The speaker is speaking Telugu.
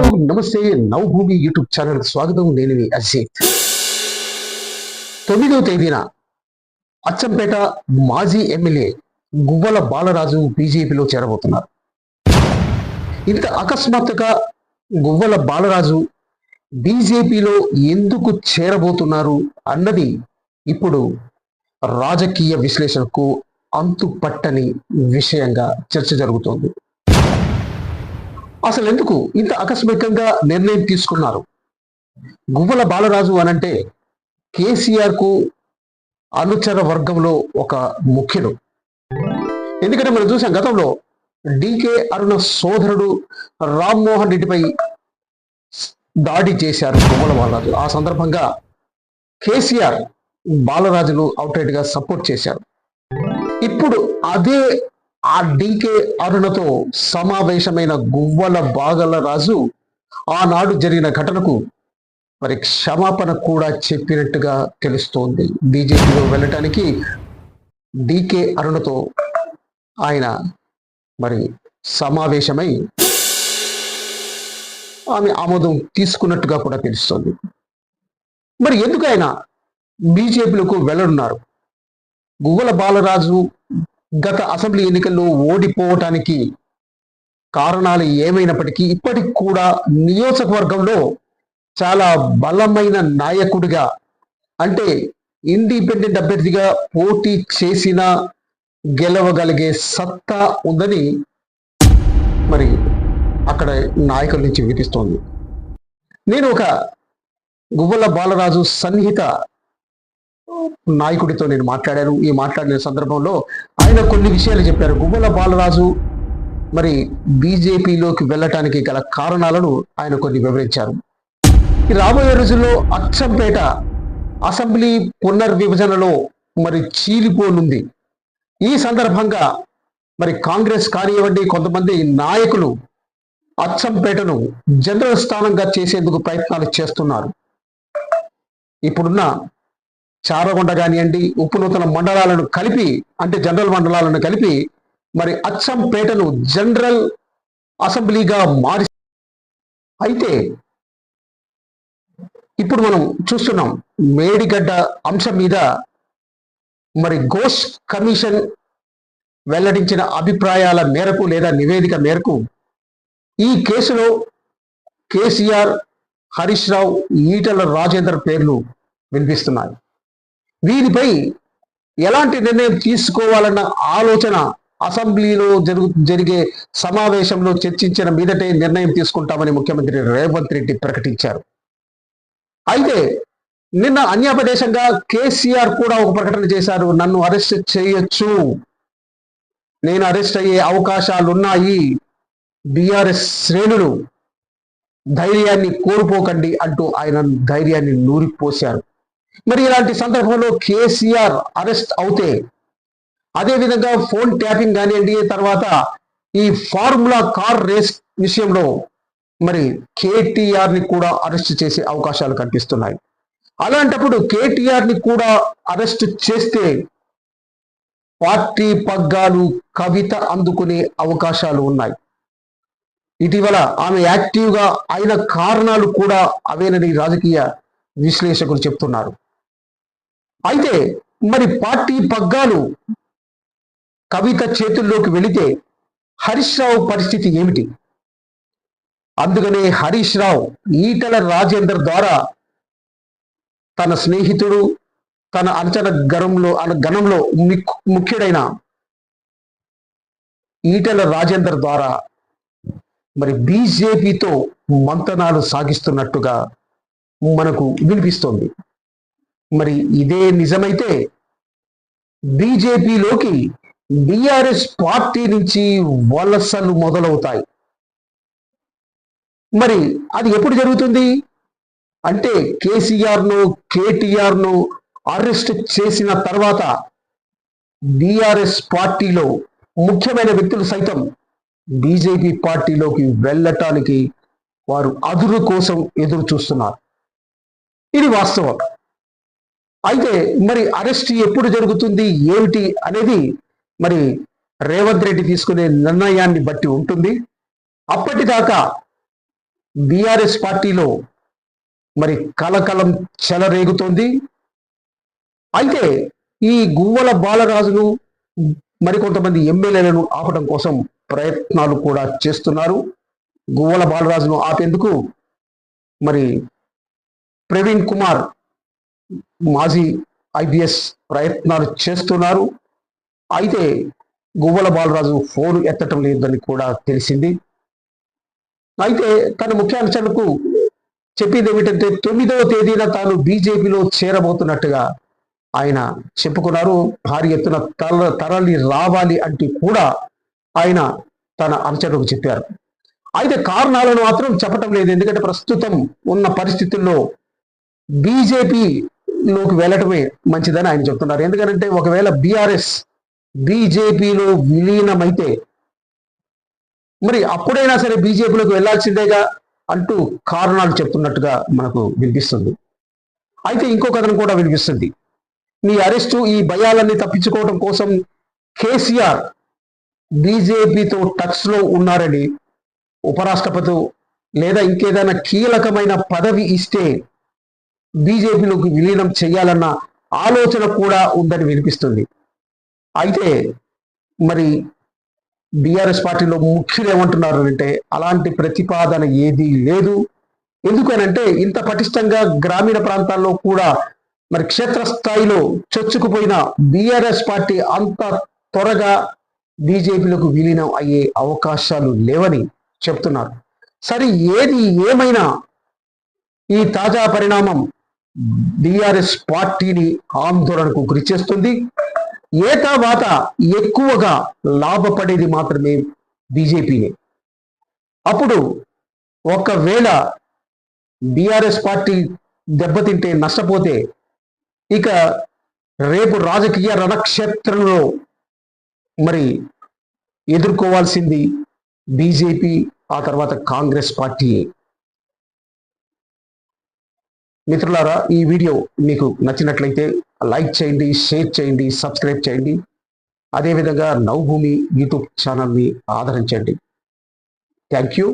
నమస్తే. నవభూమి యూట్యూబ్ ఛానల్ స్వాగతం. నేను మీ అజిత్. 9వ తేదీన అచ్చంపేట మాజీ ఎమ్మెల్యే గువ్వల బాలరాజు బీజేపీలో చేరబోతున్నారు. ఇంత అకస్మాత్తుగా గువ్వల బాలరాజు బీజేపీలో ఎందుకు చేరబోతున్నారు అన్నది ఇప్పుడు రాజకీయ విశ్లేషణకు అంతుపట్టని విషయంగా చర్చ జరుగుతోంది. అసలు ఎందుకు ఇంత ఆకస్మికంగా నిర్ణయం తీసుకున్నారు? గువ్వల బాలరాజు అనంటే కేసీఆర్ కు అనుచర వర్గంలో ఒక ముఖ్యుడు. ఎందుకంటే మనం చూసాం, గతంలో డికే అరుణ సోదరుడు రామ్మోహన్ రెడ్డిపై దాడి చేశారు గువ్వల బాలరాజు. ఆ సందర్భంగా కేసీఆర్ బాలరాజును అవుట్రైట్ గా సపోర్ట్ చేశారు. ఇప్పుడు అదే ఆ డికే అరుణతో సమావేశమైన గువ్వల బాలరాజు ఆనాడు జరిగిన ఘటనకు మరి క్షమాపణ కూడా చెప్పినట్టుగా తెలుస్తోంది. బీజేపీలో వెళ్ళటానికి డికే అరుణతో ఆయన మరి సమావేశమై ఆమె ఆమోదం తీసుకున్నట్టుగా కూడా తెలుస్తోంది. మరి ఎందుకు ఆయన బీజేపీలకు వెళ్ళనున్నారు? గువ్వల బాలరాజు గత అసెంబ్లీ ఎన్నికల్లో ఓడిపోవటానికి కారణాలు ఏమైనప్పటికీ ఇప్పటికి కూడా నియోజకవర్గంలో చాలా బలమైన నాయకుడిగా, అంటే ఇండిపెండెంట్ అభ్యర్థిగా పోటీ చేసిన గెలవగలిగే సత్తా ఉందని మరి అక్కడ నాయకుల నుంచి వినిపిస్తోంది. నేను ఒక గువ్వల బాలరాజు సన్నిహిత నాయకుడితో నేను మాట్లాడాను. ఈ మాట్లాడిన సందర్భంలో ఆయన కొన్ని విషయాలు చెప్పారు. గువ్వల బాలరాజు మరి బీజేపీలోకి వెళ్ళటానికి గల కారణాలను ఆయన కొన్ని వివరించారు. రాబోయే రోజుల్లో అచ్చంపేట అసెంబ్లీ పునర్విభజనలో మరి చీలిపోనుంది. ఈ సందర్భంగా మరి కాంగ్రెస్ కానివ్వండి, కొంతమంది నాయకులు అచ్చంపేటను జనరల్ స్థానంగా చేసేందుకు ప్రయత్నాలు చేస్తున్నారు. ఇప్పుడున్న చారగొండ కానివ్వండి, ఉప్పునూతన మండలాలను కలిపి, అంటే జనరల్ మండలాలను కలిపి మరి అచ్చంపేటను జనరల్ అసెంబ్లీగా మారి, అయితే ఇప్పుడు మనం చూస్తున్నాం మేడిగడ్డ అంశం మీద మరి ఘోష్ కమిషన్ వెల్లడించిన అభిప్రాయాల మేరకు లేదా నివేదిక మేరకు ఈ కేసులో కేసీఆర్, హరీష్ రావు, ఈటల రాజేందర్ పేర్లు వినిపిస్తున్నాయి. వీరిపై ఎలాంటి నిర్ణయం తీసుకోవాలన్న ఆలోచన అసెంబ్లీలో జరిగే సమావేశంలో చర్చించిన మీదటే నిర్ణయం తీసుకుంటామని ముఖ్యమంత్రి రేవంత్ రెడ్డి ప్రకటించారు. అయితే నిన్న అన్యాపదేశంగా కేసీఆర్ కూడా ఒక ప్రకటన చేశారు. నన్ను అరెస్ట్ చేయొచ్చు, నేను అరెస్ట్ అయ్యే అవకాశాలున్నాయి, బీఆర్ఎస్ శ్రేణులు ధైర్యాన్ని కోల్పోకండి అంటూ ఆయన ధైర్యాన్ని నూరిపోశారు. మరి ఇలాంటి సందర్భంలో కేసీఆర్ అరెస్ట్ అవుతే, అదేవిధంగా ఫోన్ ట్యాపింగ్ కానివ్వండి, తర్వాత ఈ ఫార్ములా కార్ రేస్ విషయంలో మరి కేటీఆర్ ని కూడా అరెస్ట్ చేసే అవకాశాలు కనిపిస్తున్నాయి. అలాంటప్పుడు కేటీఆర్ ని కూడా అరెస్ట్ చేస్తే పార్టీ పగ్గాలు కవిత అందుకునే అవకాశాలు ఉన్నాయి. ఇటీవల ఆమె యాక్టివ్గా అయిన కారణాలు కూడా అవేనని రాజకీయ విశ్లేషకులు చెప్తున్నారు. అయితే మరి పార్టీ పగ్గాలు కవిత చేతుల్లోకి వెళితే హరీష్ రావు పరిస్థితి ఏమిటి? అందుకనే హరీష్ రావు ఈటల రాజేందర్ ద్వారా తన స్నేహితుడు, తన అంచన గణంలో ముఖ్యుడైన ఈటల రాజేందర్ ద్వారా మరి బీజేపీతో మంతనాలు సాగిస్తున్నట్టుగా మనకు వినిపిస్తోంది. మరి ఇదే నిజమైతే బీజేపీలోకి బీఆర్ఎస్ పార్టీ నుంచి వలసలు మొదలవుతాయి. మరి అది ఎప్పుడు జరుగుతుంది అంటే కేసీఆర్ను, కేటీఆర్ను అరెస్ట్ చేసిన తర్వాత బీఆర్ఎస్ పార్టీలో ముఖ్యమైన వ్యక్తులు సైతం బీజేపీ పార్టీలోకి వెళ్ళటానికి వారు అదురు కోసం ఎదురు చూస్తున్నారు. ఇది వాస్తవం. అయితే మరి అరెస్ట్ ఎప్పుడు జరుగుతుంది ఏమిటి అనేది మరి రేవంత్ రెడ్డి తీసుకునే నిర్ణయాన్ని బట్టి ఉంటుంది. అప్పటిదాకా బీఆర్ఎస్ పార్టీలో మరి కలకలం చెలరేగుతోంది. అయితే ఈ గువ్వల బాలరాజును మరికొంతమంది ఎమ్మెల్యేలను ఆపడం కోసం ప్రయత్నాలు కూడా చేస్తున్నారు. గువ్వల బాలరాజును ఆపేందుకు మరి ప్రవీణ్ కుమార్ మాజీ ఐపీఎస్ ప్రయత్నాలు చేస్తున్నారు. అయితే గువ్వల బాలరాజు ఫోన్ ఎత్తటం లేదని కూడా తెలిసింది. అయితే తన ముఖ్యాంశాలకు చెప్పింది ఏమిటంటే 9వ తేదీన తాను బీజేపీలో చేరబోతున్నట్టుగా ఆయన చెప్పుకున్నారు. భారీ ఎత్తున తరలి రావాలి అంటూ కూడా ఆయన తన అనుచరులకు చెప్పారు. అయితే కారణాలను మాత్రం చెప్పటం లేదు. ఎందుకంటే ప్రస్తుతం ఉన్న పరిస్థితుల్లో బీజేపీలోకి వెళ్ళటమే మంచిదని ఆయన చెప్తున్నారు. ఎందుకంటే ఒకవేళ బీఆర్ఎస్ బీజేపీలో విలీనమైతే మరి అప్పుడైనా సరే బీజేపీలోకి వెళ్లాల్సిందేగా అంటూ కారణాలు చెప్తున్నట్టుగా మనకు వినిపిస్తుంది. అయితే ఇంకో కథనం కూడా వినిపిస్తుంది. మీ అరెస్టు, ఈ భయాలన్నీ తప్పించుకోవడం కోసం కేసీఆర్ బీజేపీతో టచ్ లో ఉన్నారని, ఉపరాష్ట్రపతి లేదా ఇంకేదైనా కీలకమైన పదవి ఇస్తే బీజేపీలోకి విలీనం చేయాలన్న ఆలోచన కూడా ఉందని వినిపిస్తుంది. అయితే మరి బీఆర్ఎస్ పార్టీలో ముఖ్యులు ఏమంటున్నారు అంటే అలాంటి ప్రతిపాదన ఏదీ లేదు. ఎందుకనంటే ఇంత పటిష్టంగా గ్రామీణ ప్రాంతాల్లో కూడా మరి క్షేత్రస్థాయిలో చొచ్చుకుపోయిన బీఆర్ఎస్ పార్టీ అంత త్వరగా బీజేపీలకు విలీనం అయ్యే అవకాశాలు లేవని చెప్తున్నారు. సరే, ఏది ఏమైనా ఈ తాజా పరిణామం బీఆర్ఎస్ పార్టీని ఆందోళనకు గురిచేస్తుంది. ఏతావాత ఎక్కువగా లాభపడేది మాత్రమే బీజేపీనే. అప్పుడు ఒకవేళ బీఆర్ఎస్ పార్టీ దెబ్బతింటే, నష్టపోతే ఇక రేపు రాజకీయ రణక్షేత్రంలో మరి ఎదుర్కోవాల్సింది బీజేపీ, ఆ తర్వాత కాంగ్రెస్ పార్టీ. మిత్రులారా, ఈ వీడియో మీకు నచ్చినట్లయితే లైక్ చేయండి, షేర్ చేయండి, సబ్స్క్రైబ్ చేయండి. అదేవిధంగా నవభూమి యూట్యూబ్ ఛానల్ని ఆదరించండి. Thank you.